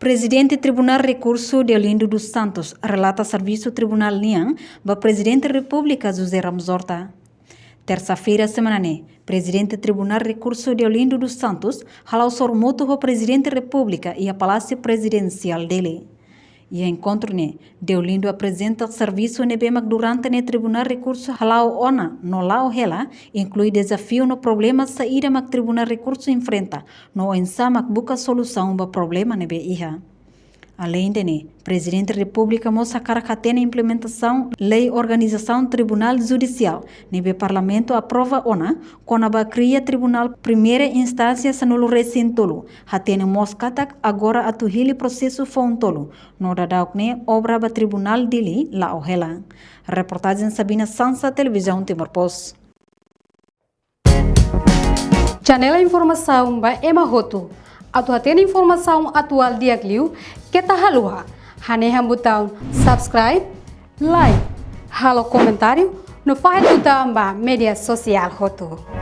Presidente Tribunal Recurso Deolindo dos Santos relata serviço Tribunal Nian para Presidente da República José Ramos Horta. Terça-feira, semana Presidente Tribunal Recurso Deolindo dos Santos halau sormoto para Presidente da República e a Palácio Presidencial dele. E encontro Deolindo apresenta serviço nebemak durante o Tribunal Recurso halau ona no lao hela inclui desafio no problema saída mak Tribunal Recurso enfrenta no ensamak buka solução para problema nebe iha. Além de Presidente da República moça caracatena implementação Lei Organização Tribunal Judicial, nebe Parlamento aprova ona, quando a cria Tribunal Primeira Instância sanulu recintolo, hatene moscatak agora atuhili processo fontolo, no dadaukne obra ba Tribunal dili la ohela. Reportagem Sabina Sansa, Televisão Timor-Post. Janela informação ba Emma Roto. Atau tem informação atual dia Gliu, que tá halua. Haneha botão subscribe, like, halo comentário, no faz botão ba media social Roto.